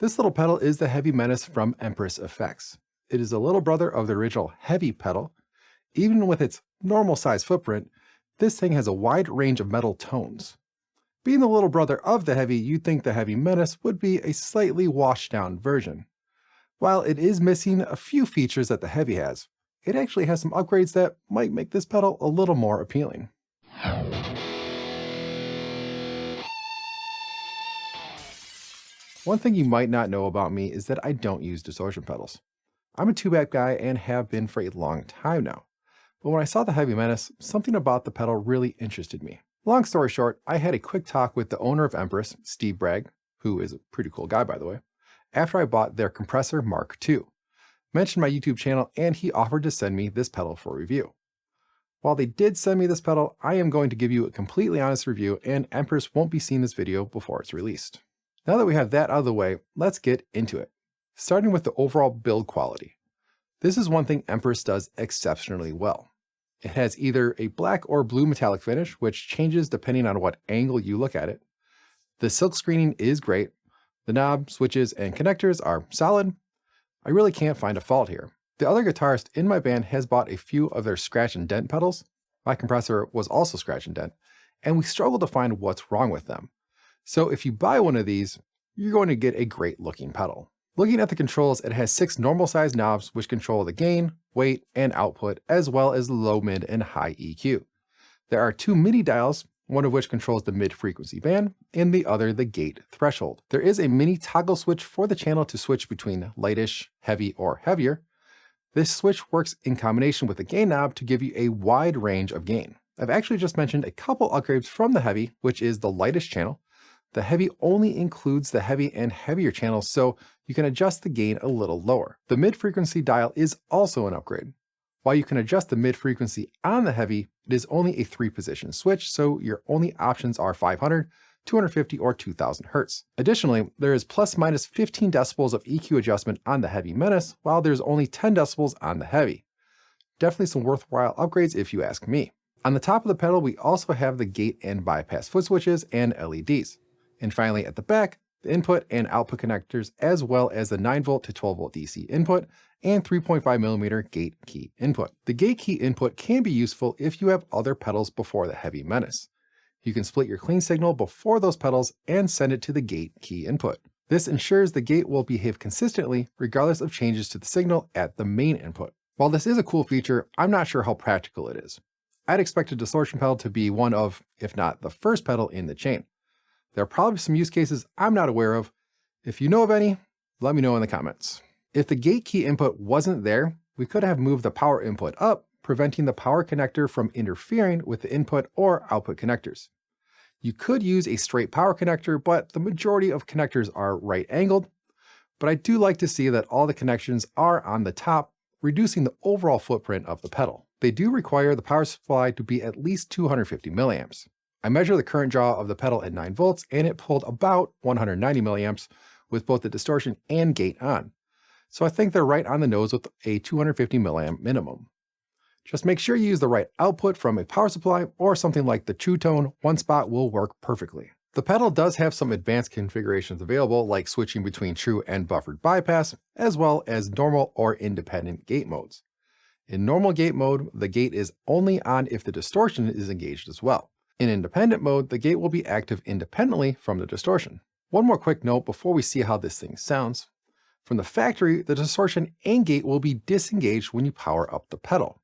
This little pedal is the Heavy Menace from Empress Effects. It is a little brother of the original Heavy pedal. Even with its normal size footprint, this thing has a wide range of metal tones. Being the little brother of the Heavy, you'd think the Heavy Menace would be a slightly washed down version. While it is missing a few features that the Heavy has, it actually has some upgrades that might make this pedal a little more appealing. One thing you might not know about me is that I don't use distortion pedals. I'm a two-back guy and have been for a long time now. But when I saw the Heavy Menace, something about the pedal really interested me. Long story short, I had a quick talk with the owner of Empress, Steve Bragg, who is a pretty cool guy by the way, after I bought their compressor Mark II. Mentioned my YouTube channel and he offered to send me this pedal for review. While they did send me this pedal, I am going to give you a completely honest review and Empress won't be seeing this video before it's released. Now that we have that out of the way, let's get into it. Starting with the overall build quality. This is one thing Empress does exceptionally well. It has either a black or blue metallic finish, which changes depending on what angle you look at it. The silk screening is great. The knob, switches, and connectors are solid. I really can't find a fault here. The other guitarist in my band has bought a few of their scratch and dent pedals. My compressor was also scratch and dent, and we struggled to find what's wrong with them. So if you buy one of these, you're going to get a great looking pedal. Looking at the controls, it has 6 normal size knobs which control the gain, weight, and output, as well as the low, mid, and high EQ. There are 2 MIDI dials, one of which controls the mid-frequency band, and the other the gate threshold. There is a mini toggle switch for the channel to switch between lightish, heavy, or heavier. This switch works in combination with the gain knob to give you a wide range of gain. I've actually just mentioned a couple upgrades from the Heavy, which is the lightest channel. The Heavy only includes the heavy and heavier channels, so you can adjust the gain a little lower. The mid-frequency dial is also an upgrade. While you can adjust the mid-frequency on the Heavy, it is only a 3-position switch, so your only options are 500, 250, or 2000 Hz. Additionally, there is plus minus 15 decibels of EQ adjustment on the Heavy Menace, while there's only 10 decibels on the Heavy. Definitely some worthwhile upgrades if you ask me. On the top of the pedal, we also have the gate and bypass foot switches and LEDs. And finally at the back, the input and output connectors, as well as the 9V to 12V DC input and 3.5mm gate key input. The gate key input can be useful if you have other pedals before the Heavy Menace. You can split your clean signal before those pedals and send it to the gate key input. This ensures the gate will behave consistently regardless of changes to the signal at the main input. While this is a cool feature, I'm not sure how practical it is. I'd expect a distortion pedal to be one of, if not the first pedal in the chain. There are probably some use cases I'm not aware of. If you know of any, let me know in the comments. If the gate key input wasn't there, we could have moved the power input up, preventing the power connector from interfering with the input or output connectors. You could use a straight power connector, but the majority of connectors are right angled. But I do like to see that all the connections are on the top, reducing the overall footprint of the pedal. They do require the power supply to be at least 250 milliamps. I measured the current draw of the pedal at 9V and it pulled about 190 milliamps with both the distortion and gate on. So I think they're right on the nose with a 250 milliamp minimum. Just make sure you use the right output from a power supply or something like the True Tone. One spot will work perfectly. The pedal does have some advanced configurations available, like switching between true and buffered bypass, as well as normal or independent gate modes. In normal gate mode, the gate is only on if the distortion is engaged as well. In independent mode, the gate will be active independently from the distortion. One more quick note before we see how this thing sounds. From the factory, the distortion and gate will be disengaged when you power up the pedal.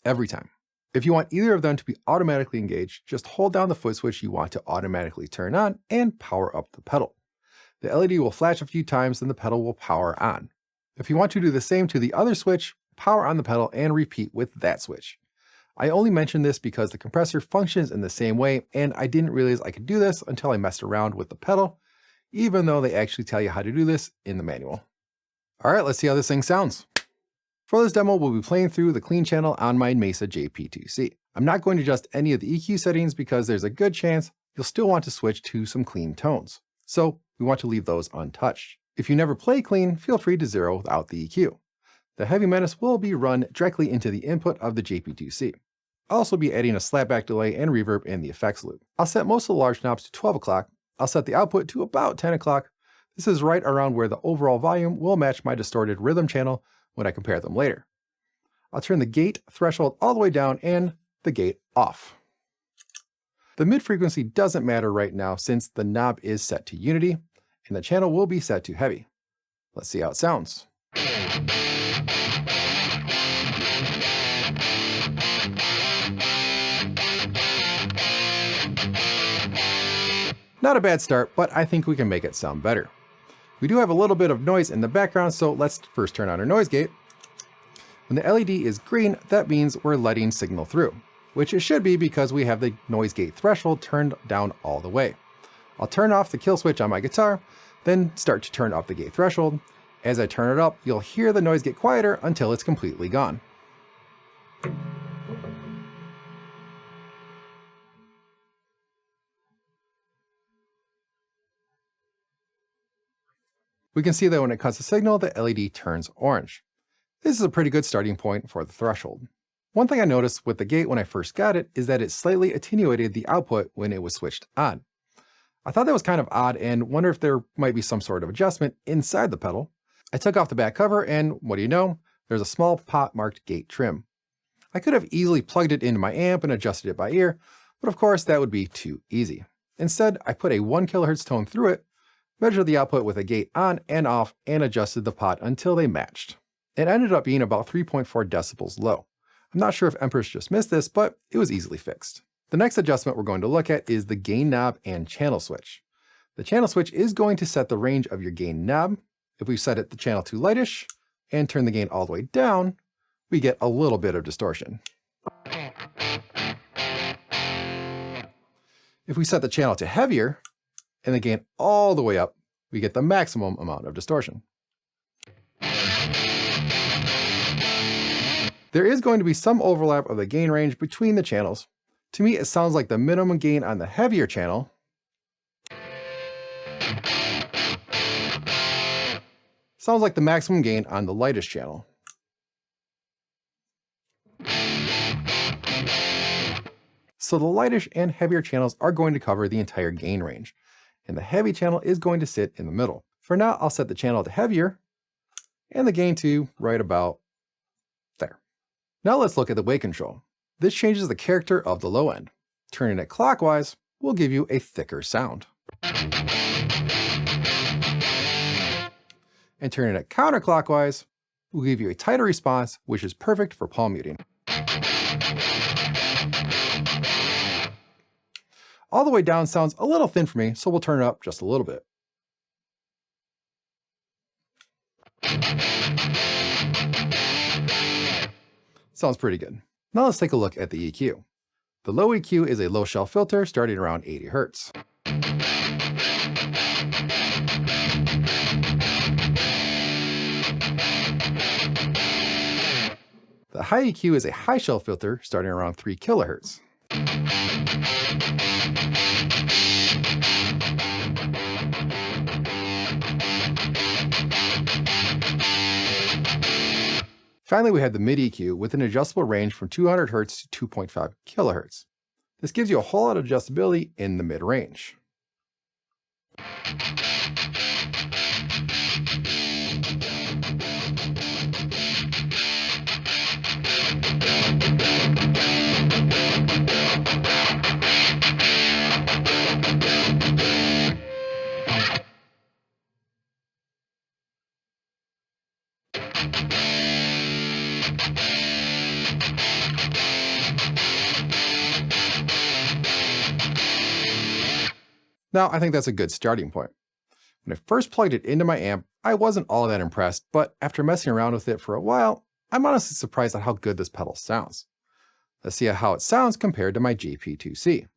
Every time. If you want either of them to be automatically engaged, just hold down the foot switch you want to automatically turn on and power up the pedal. The LED will flash a few times, then the pedal will power on. If you want to do the same to the other switch, power on the pedal and repeat with that switch. I only mention this because the compressor functions in the same way, and I didn't realize I could do this until I messed around with the pedal, even though they actually tell you how to do this in the manual. All right, let's see how this thing sounds. For this demo, we'll be playing through the clean channel on my Mesa JP2C. I'm not going to adjust any of the EQ settings because there's a good chance you'll still want to switch to some clean tones. So we want to leave those untouched. If you never play clean, feel free to zero without the EQ. The Heavy Menace will be run directly into the input of the JP2C. I'll also be adding a slapback delay and reverb in the effects loop. I'll set most of the large knobs to 12 o'clock. I'll set the output to about 10 o'clock. This is right around where the overall volume will match my distorted rhythm channel when I compare them later. I'll turn the gate threshold all the way down and the gate off. The mid frequency doesn't matter right now since the knob is set to unity and the channel will be set to heavy. Let's see how it sounds. Not a bad start, but I think we can make it sound better. We do have a little bit of noise in the background, so let's first turn on our noise gate. When the LED is green, that means we're letting signal through, which it should be because we have the noise gate threshold turned down all the way. I'll turn off the kill switch on my guitar, then start to turn up the gate threshold. As I turn it up, you'll hear the noise get quieter until it's completely gone. We can see that when it cuts the signal, the LED turns orange. This is a pretty good starting point for the threshold. One thing I noticed with the gate when I first got it is that it slightly attenuated the output when it was switched on. I thought that was kind of odd and wonder if there might be some sort of adjustment inside the pedal. I took off the back cover and what do you know, there's a small pot marked gate trim. I could have easily plugged it into my amp and adjusted it by ear, but of course that would be too easy. Instead, I put a 1 kHz tone through it, measured the output with a gate on and off, and adjusted the pot until they matched. It ended up being about 3.4 decibels low. I'm not sure if Empress just missed this, but it was easily fixed. The next adjustment we're going to look at is the gain knob and channel switch. The channel switch is going to set the range of your gain knob. If we set it the channel to lightish and turn the gain all the way down, we get a little bit of distortion. If we set the channel to heavier and the gain all the way up, we get the maximum amount of distortion. There is going to be some overlap of the gain range between the channels. To me, it sounds like the minimum gain on the heavier channel sounds like the maximum gain on the lightest channel. So the lightish and heavier channels are going to cover the entire gain range, and the heavy channel is going to sit in the middle. For now, I'll set the channel to heavier and the gain to right about there. Now let's look at the weight control. This changes the character of the low end. Turning it clockwise will give you a thicker sound. And turning it counterclockwise will give you a tighter response, which is perfect for palm muting. All the way down sounds a little thin for me, so we'll turn it up just a little bit. Sounds pretty good. Now let's take a look at the EQ. The low EQ is a low shelf filter starting around 80 Hz. The high EQ is a high shelf filter starting around 3 kHz. Finally, we have the mid EQ with an adjustable range from 200 Hz to 2.5 kHz. This gives you a whole lot of adjustability in the mid range. Now, I think that's a good starting point. When I first plugged it into my amp, I wasn't all that impressed, but after messing around with it for a while, I'm honestly surprised at how good this pedal sounds. Let's see how it sounds compared to my GP2C.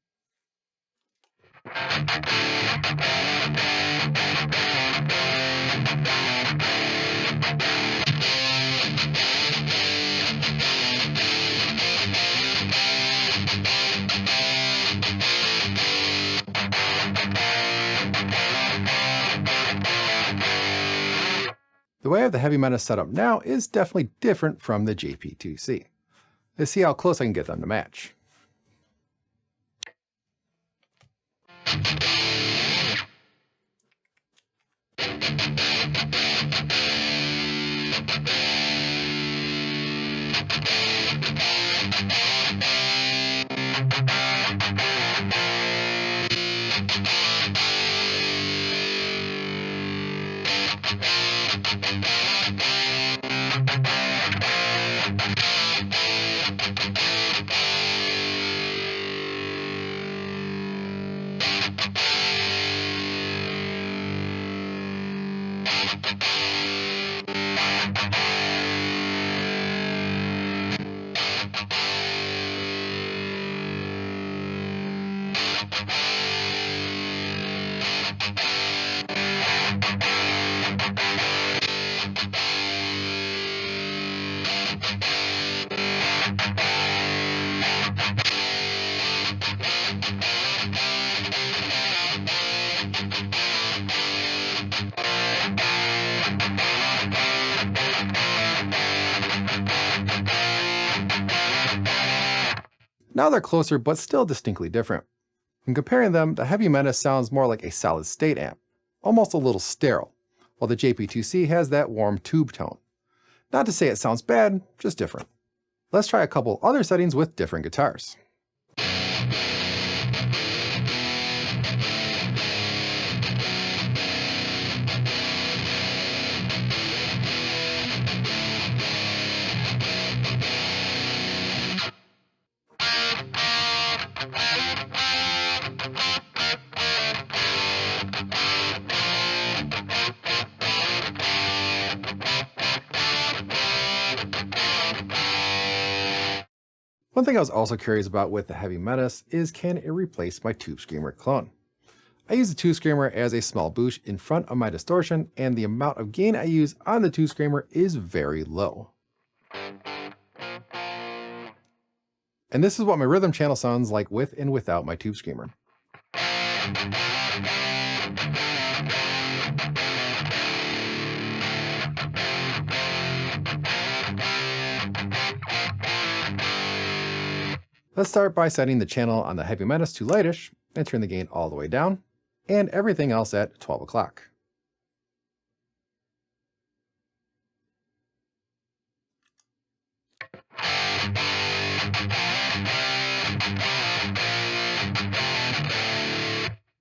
The way I have the Heavy Menace set up now is definitely different from the GP2C. Let's see how close I can get them to match. Now they're closer but still distinctly different. When comparing them, the Heavy Menace sounds more like a solid state amp, almost a little sterile, while the JP2C has that warm tube tone. Not to say it sounds bad, just different. Let's try a couple other settings with different guitars. One thing I was also curious about with the Heavy Menace is, can it replace my Tube Screamer clone? I use the Tube Screamer as a small boost in front of my distortion, and the amount of gain I use on the Tube Screamer is very low. And this is what my rhythm channel sounds like with and without my Tube Screamer. Let's start by setting the channel on the Heavy Menace to lightish and turn the gain all the way down, and everything else at 12 o'clock.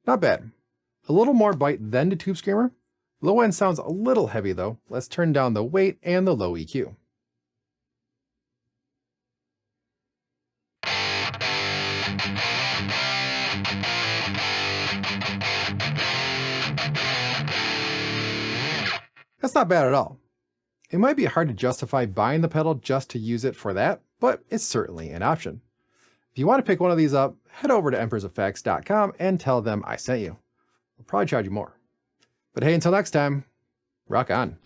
Not bad. A little more bite than the Tube Screamer. Low end sounds a little heavy though. Let's turn down the weight and the low EQ. That's not bad at all. It might be hard to justify buying the pedal just to use it for that, but it's certainly an option. If you want to pick one of these up, head over to empresseffects.com and tell them I sent you. They'll probably charge you more. But hey, until next time, rock on.